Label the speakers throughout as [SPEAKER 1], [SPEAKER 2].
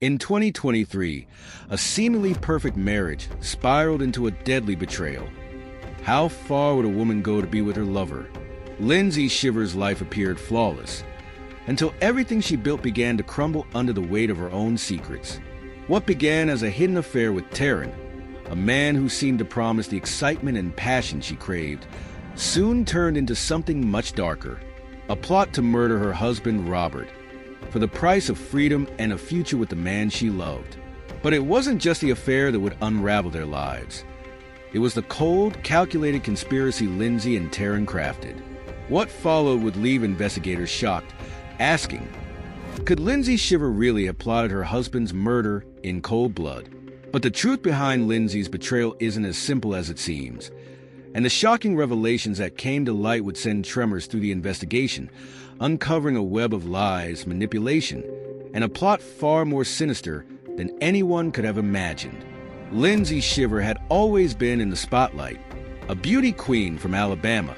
[SPEAKER 1] In 2023, a seemingly perfect marriage spiraled into a deadly betrayal. How far would a woman go to be with her lover? Lindsay Shiver's life appeared flawless, until everything she built began to crumble under the weight of her own secrets. What began as a hidden affair with Taryn, a man who seemed to promise the excitement and passion she craved, soon turned into something much darker. A plot to murder her husband, Robert, for the price of freedom and a future with the man she loved. But it wasn't just the affair that would unravel their lives. It was the cold, calculated conspiracy Lindsay and Taryn crafted. What followed would leave investigators shocked, asking, could Lindsay Shiver really have plotted her husband's murder in cold blood? But the truth behind Lindsay's betrayal isn't as simple as it seems, and the shocking revelations that came to light would send tremors through the investigation, uncovering a web of lies, manipulation, and a plot far more sinister than anyone could have imagined. Lindsay Shiver had always been in the spotlight, a beauty queen from Alabama.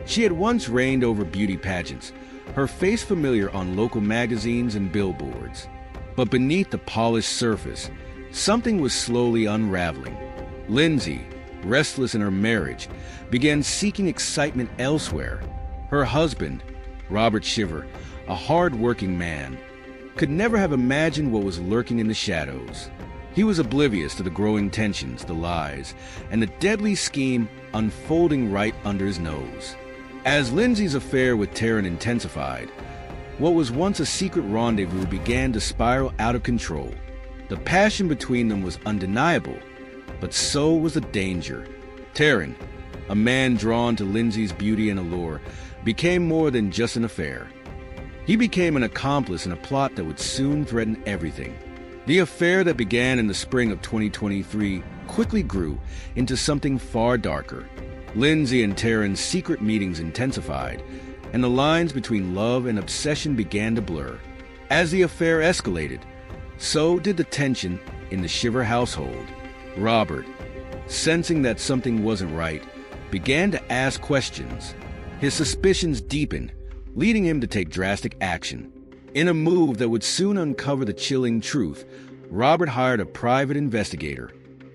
[SPEAKER 1] She had once reigned over beauty pageants, her face familiar on local magazines and billboards. But beneath the polished surface, something was slowly unraveling. Lindsay, restless in her marriage, began seeking excitement elsewhere. Her husband, Robert Shiver, a hard-working man, could never have imagined what was lurking in the shadows. He was oblivious to the growing tensions, the lies, and the deadly scheme unfolding right under his nose. As Lindsay's affair with Taryn intensified, what was once a secret rendezvous began to spiral out of control. The passion between them was undeniable, but so was the danger. Taryn, a man drawn to Lindsay's beauty and allure, became more than just an affair. He became an accomplice in a plot that would soon threaten everything. The affair that began in the spring of 2023 quickly grew into something far darker. Lindsay and Taryn's secret meetings intensified, and the lines between love and obsession began to blur. As the affair escalated, so did the tension in the Shiver household. Robert, sensing that something wasn't right, began to ask questions. His suspicions deepened, leading him to take drastic action. In a move that would soon uncover the chilling truth, Robert hired a private investigator.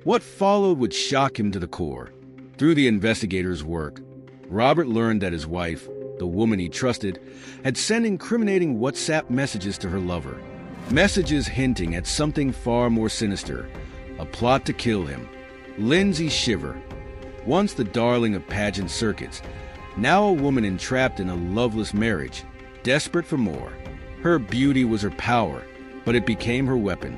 [SPEAKER 1] What followed would shock him to the core. Through the investigator's work, Robert learned that his wife, the woman he trusted, had sent incriminating WhatsApp messages to her lover. Messages hinting at something far more sinister, a plot to kill him. Lindsay Shiver, once the darling of pageant circuits, now a woman entrapped in a loveless marriage, desperate for more. Her beauty was her power, but it became her weapon.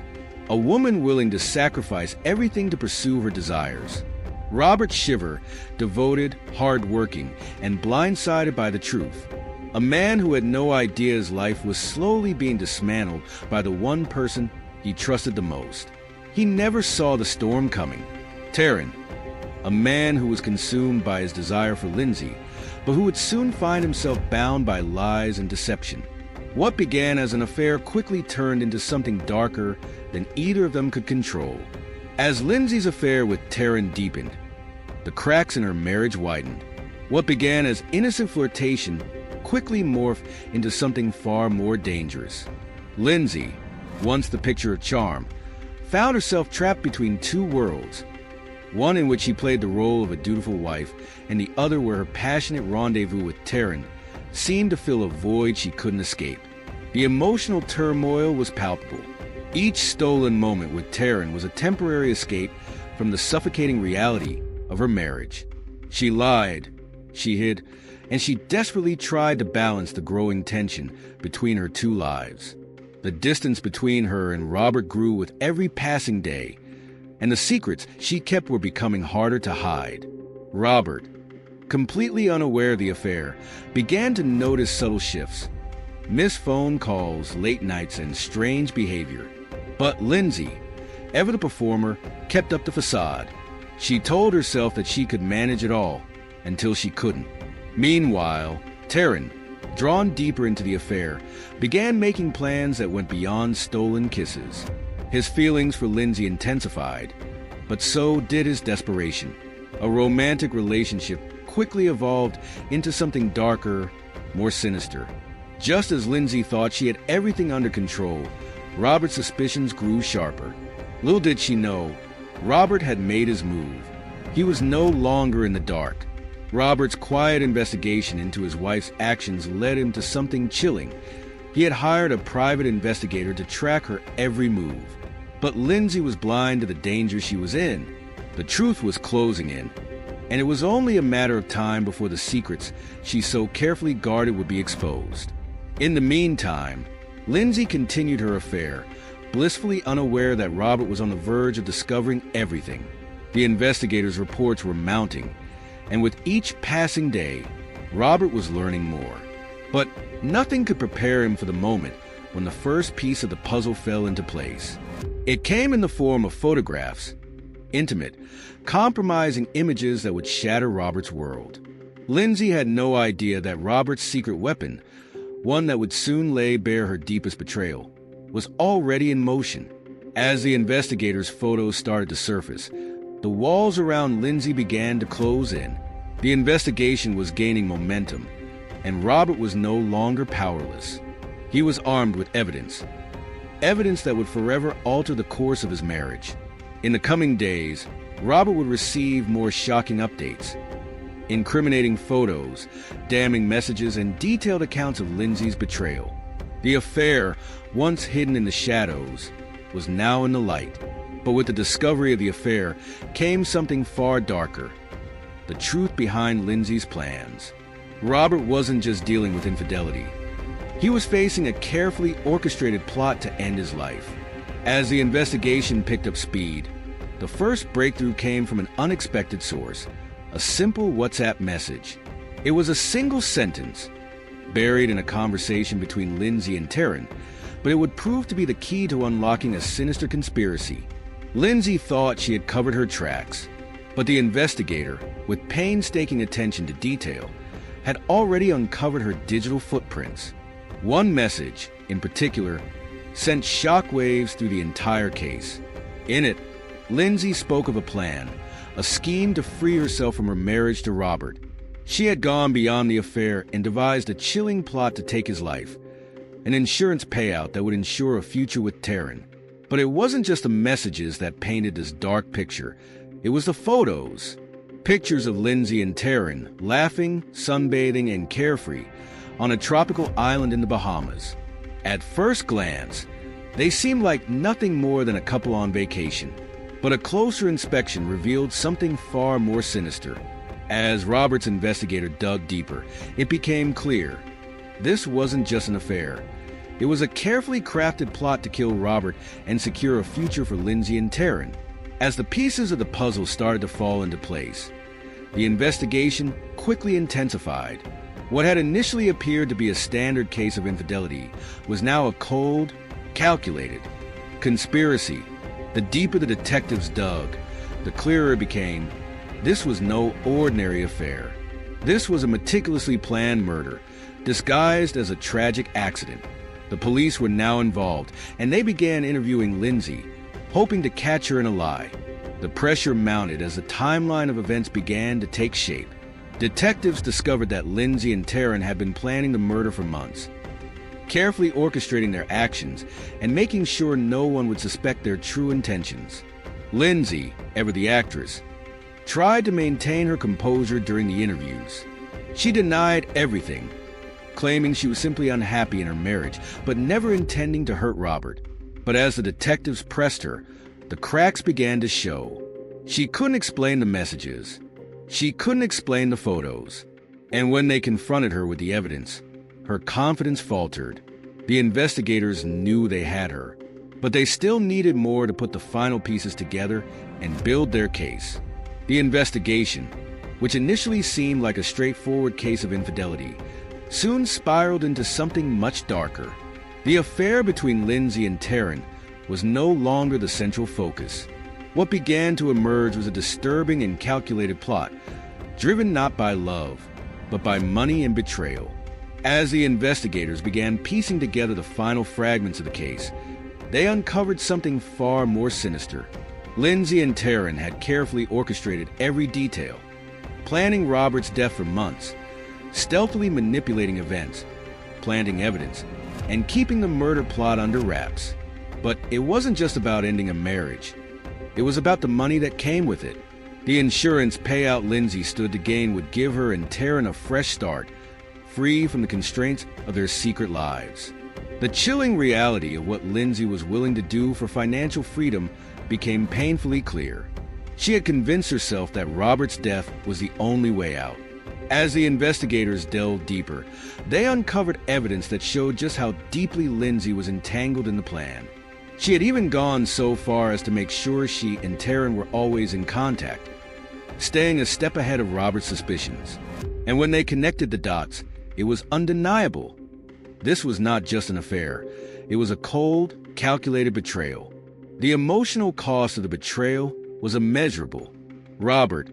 [SPEAKER 1] A woman willing to sacrifice everything to pursue her desires. Robert Shiver, devoted, hard-working, and blindsided by the truth. A man who had no idea his life was slowly being dismantled by the one person he trusted the most. He never saw the storm coming. Taryn, a man who was consumed by his desire for Lindsay, but who would soon find himself bound by lies and deception. What began as an affair quickly turned into something darker than either of them could control. As Lindsay's affair with Taryn deepened, the cracks in her marriage widened. What began as innocent flirtation quickly morphed into something far more dangerous. Lindsay, once the picture of charm, found herself trapped between two worlds. One in which she played the role of a dutiful wife, and the other where her passionate rendezvous with Taryn seemed to fill a void she couldn't escape. The emotional turmoil was palpable. Each stolen moment with Taryn was a temporary escape from the suffocating reality of her marriage. She lied, she hid, and she desperately tried to balance the growing tension between her two lives. The distance between her and Robert grew with every passing day, and the secrets she kept were becoming harder to hide. Robert, completely unaware of the affair, began to notice subtle shifts. Missed phone calls, late nights, and strange behavior. But Lindsay, ever the performer, kept up the facade. She told herself that she could manage it all, until she couldn't. Meanwhile, Taryn, drawn deeper into the affair, began making plans that went beyond stolen kisses. His feelings for Lindsay intensified, but so did his desperation. A romantic relationship quickly evolved into something darker, more sinister. Just as Lindsay thought she had everything under control, Robert's suspicions grew sharper. Little did she know, Robert had made his move. He was no longer in the dark. Robert's quiet investigation into his wife's actions led him to something chilling. He had hired a private investigator to track her every move. But Lindsay was blind to the danger she was in. The truth was closing in, and it was only a matter of time before the secrets she so carefully guarded would be exposed. In the meantime, Lindsay continued her affair, blissfully unaware that Robert was on the verge of discovering everything. The investigators' reports were mounting, and with each passing day, Robert was learning more. But nothing could prepare him for the moment when the first piece of the puzzle fell into place. It came in the form of photographs, intimate, compromising images that would shatter Robert's world. Lindsay had no idea that Robert's secret weapon, one that would soon lay bare her deepest betrayal, was already in motion. As the investigators' photos started to surface, the walls around Lindsay began to close in. The investigation was gaining momentum, and Robert was no longer powerless. He was armed with evidence that would forever alter the course of his marriage. In the coming days, Robert would receive more shocking updates, incriminating photos, damning messages, and detailed accounts of Lindsay's betrayal. The affair, once hidden in the shadows, was now in the light. But with the discovery of the affair came something far darker: the truth behind Lindsay's plans. Robert wasn't just dealing with infidelity. He was facing a carefully orchestrated plot to end his life. As the investigation picked up speed, the first breakthrough came from an unexpected source: a simple WhatsApp message. It was a single sentence, buried in a conversation between Lindsay and Taryn, but it would prove to be the key to unlocking a sinister conspiracy. Lindsay thought she had covered her tracks, but the investigator, with painstaking attention to detail, had already uncovered her digital footprints. One message, in particular, sent shockwaves through the entire case. In it, Lindsay spoke of a plan, a scheme to free herself from her marriage to Robert. She had gone beyond the affair and devised a chilling plot to take his life, an insurance payout that would ensure a future with Taryn. But it wasn't just the messages that painted this dark picture. It was the photos. Pictures of Lindsay and Taryn laughing, sunbathing, and carefree on a tropical island in the Bahamas. At first glance, they seemed like nothing more than a couple on vacation. But a closer inspection revealed something far more sinister. As Robert's investigator dug deeper, it became clear this wasn't just an affair. It was a carefully crafted plot to kill Robert and secure a future for Lindsay and Taryn. As the pieces of the puzzle started to fall into place, the investigation quickly intensified. What had initially appeared to be a standard case of infidelity was now a cold, calculated conspiracy. The deeper the detectives dug, the clearer it became this was no ordinary affair. This was a meticulously planned murder, disguised as a tragic accident. The police were now involved, and they began interviewing Lindsay, hoping to catch her in a lie. The pressure mounted as the timeline of events began to take shape. Detectives discovered that Lindsay and Taryn had been planning the murder for months, carefully orchestrating their actions and making sure no one would suspect their true intentions. Lindsay, ever the actress, tried to maintain her composure during the interviews. She denied everything, claiming she was simply unhappy in her marriage, but never intending to hurt Robert. But as the detectives pressed her, the cracks began to show. She couldn't explain the messages. She couldn't explain the photos. And when they confronted her with the evidence, her confidence faltered. The investigators knew they had her, but they still needed more to put the final pieces together and build their case. The investigation, which initially seemed like a straightforward case of infidelity, soon spiraled into something much darker. The affair between Lindsay and Taryn was no longer the central focus. What began to emerge was a disturbing and calculated plot, driven not by love, but by money and betrayal. As the investigators began piecing together the final fragments of the case, they uncovered something far more sinister. Lindsay and Taryn had carefully orchestrated every detail, planning Robert's death for months, stealthily manipulating events, planting evidence, and keeping the murder plot under wraps. But it wasn't just about ending a marriage. It was about the money that came with it. The insurance payout Lindsay stood to gain would give her and Taryn a fresh start, free from the constraints of their secret lives. The chilling reality of what Lindsay was willing to do for financial freedom became painfully clear. She had convinced herself that Robert's death was the only way out. As the investigators delved deeper, they uncovered evidence that showed just how deeply Lindsay was entangled in the plan. She had even gone so far as to make sure she and Taryn were always in contact, staying a step ahead of Robert's suspicions. And when they connected the dots, it was undeniable. This was not just an affair. It was a cold, calculated betrayal. The emotional cost of the betrayal was immeasurable. Robert,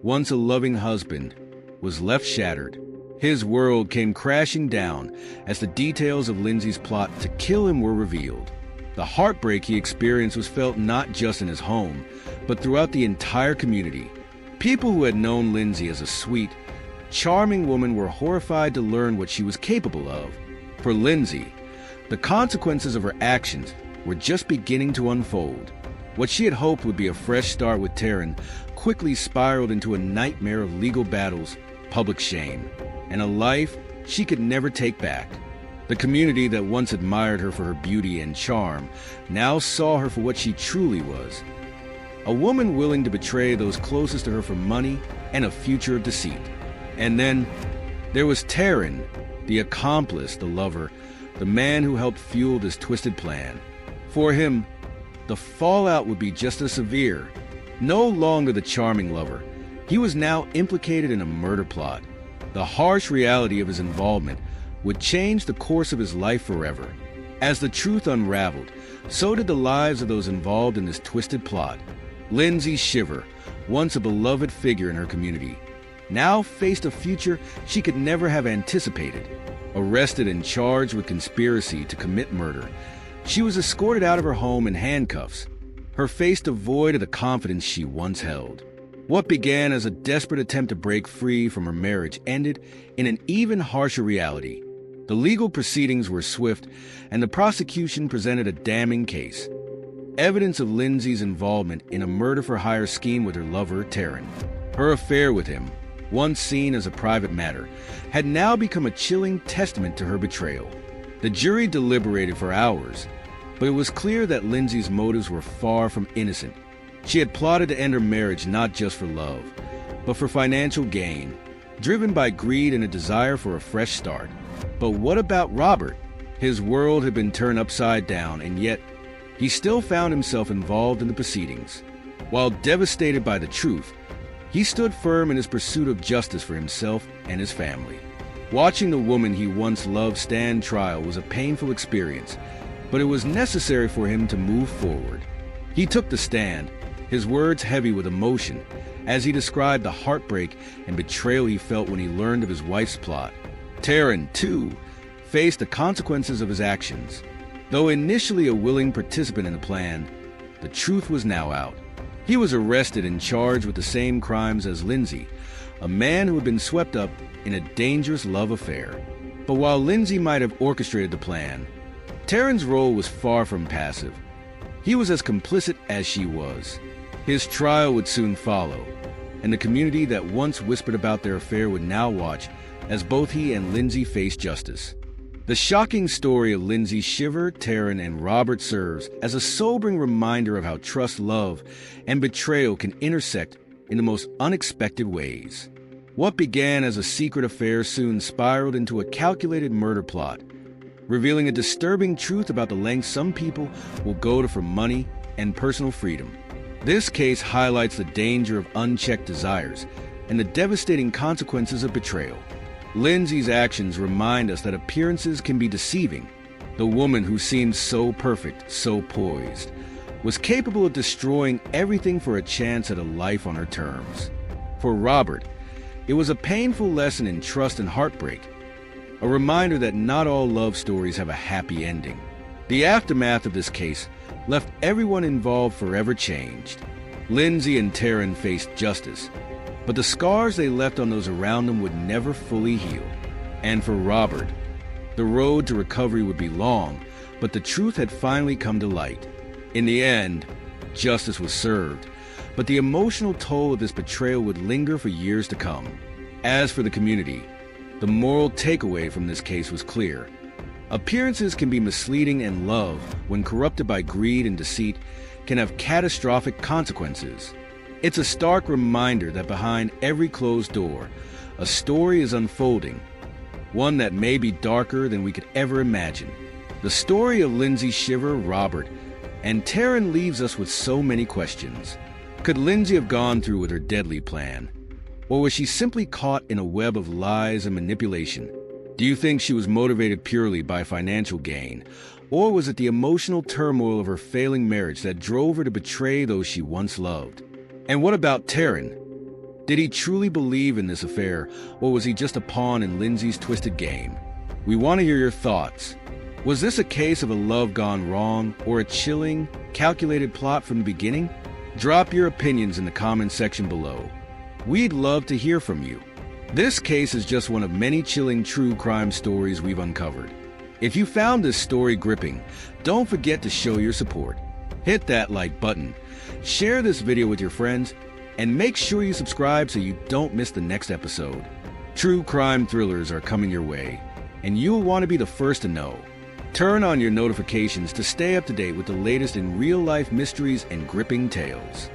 [SPEAKER 1] once a loving husband, was left shattered. His world came crashing down as the details of Lindsay's plot to kill him were revealed. The heartbreak he experienced was felt not just in his home, but throughout the entire community. People who had known Lindsay as a sweet, charming woman were horrified to learn what she was capable of. For Lindsay, the consequences of her actions were just beginning to unfold. What she had hoped would be a fresh start with Taryn quickly spiraled into a nightmare of legal battles, public shame, and a life she could never take back. The community that once admired her for her beauty and charm now saw her for what she truly was. A woman willing to betray those closest to her for money and a future of deceit. And then there was Taryn, the accomplice, the lover, the man who helped fuel this twisted plan. For him, the fallout would be just as severe. No longer the charming lover, he was now implicated in a murder plot. The harsh reality of his involvement would change the course of his life forever. As the truth unraveled, so did the lives of those involved in this twisted plot. Lindsay Shiver, once a beloved figure in her community, now faced a future she could never have anticipated. Arrested and charged with conspiracy to commit murder, she was escorted out of her home in handcuffs, her face devoid of the confidence she once held. What began as a desperate attempt to break free from her marriage ended in an even harsher reality. The legal proceedings were swift, and the prosecution presented a damning case. Evidence of Lindsay's involvement in a murder-for-hire scheme with her lover, Taryn. Her affair with him, once seen as a private matter, had now become a chilling testament to her betrayal. The jury deliberated for hours, but it was clear that Lindsay's motives were far from innocent. She had plotted to end her marriage not just for love, but for financial gain, driven by greed and a desire for a fresh start. But what about Robert? His world had been turned upside down, and yet he still found himself involved in the proceedings. While devastated by the truth, he stood firm in his pursuit of justice for himself and his family. Watching the woman he once loved stand trial was a painful experience, but it was necessary for him to move forward. He took the stand, his words heavy with emotion, as he described the heartbreak and betrayal he felt when he learned of his wife's plot. Taryn, too, faced the consequences of his actions. Though initially a willing participant in the plan, the truth was now out. He was arrested and charged with the same crimes as Lindsay, a man who had been swept up in a dangerous love affair. But while Lindsay might have orchestrated the plan, Taryn's role was far from passive. He was as complicit as she was. His trial would soon follow, and the community that once whispered about their affair would now watch as both he and Lindsay faced justice. The shocking story of Lindsay Shiver, Taryn, and Robert serves as a sobering reminder of how trust, love, and betrayal can intersect in the most unexpected ways. What began as a secret affair soon spiraled into a calculated murder plot, revealing a disturbing truth about the lengths some people will go to for money and personal freedom. This case highlights the danger of unchecked desires and the devastating consequences of betrayal. Lindsay's actions remind us that appearances can be deceiving. The woman who seemed so perfect, so poised, was capable of destroying everything for a chance at a life on her terms. For Robert, it was a painful lesson in trust and heartbreak, a reminder that not all love stories have a happy ending. The aftermath of this case left everyone involved forever changed. Lindsay and Taryn faced justice, but the scars they left on those around them would never fully heal. And for Robert, the road to recovery would be long, but the truth had finally come to light. In the end, justice was served, but the emotional toll of this betrayal would linger for years to come. As for the community, the moral takeaway from this case was clear. Appearances can be misleading, and love, when corrupted by greed and deceit, can have catastrophic consequences. It's a stark reminder that behind every closed door, a story is unfolding, one that may be darker than we could ever imagine. The story of Lindsay, Shiver, Robert, and Taryn leaves us with so many questions. Could Lindsay have gone through with her deadly plan? Or was she simply caught in a web of lies and manipulation? Do you think she was motivated purely by financial gain? Or was it the emotional turmoil of her failing marriage that drove her to betray those she once loved? And what about Taryn? Did he truly believe in this affair, or was he just a pawn in Lindsay's twisted game? We want to hear your thoughts. Was this a case of a love gone wrong, or a chilling, calculated plot from the beginning? Drop your opinions in the comments section below. We'd love to hear from you. This case is just one of many chilling true crime stories we've uncovered. If you found this story gripping, don't forget to show your support. Hit that like button, share this video with your friends, and make sure you subscribe so you don't miss the next episode. True crime thrillers are coming your way, and you'll want to be the first to know. Turn on your notifications to stay up to date with the latest in real-life mysteries and gripping tales.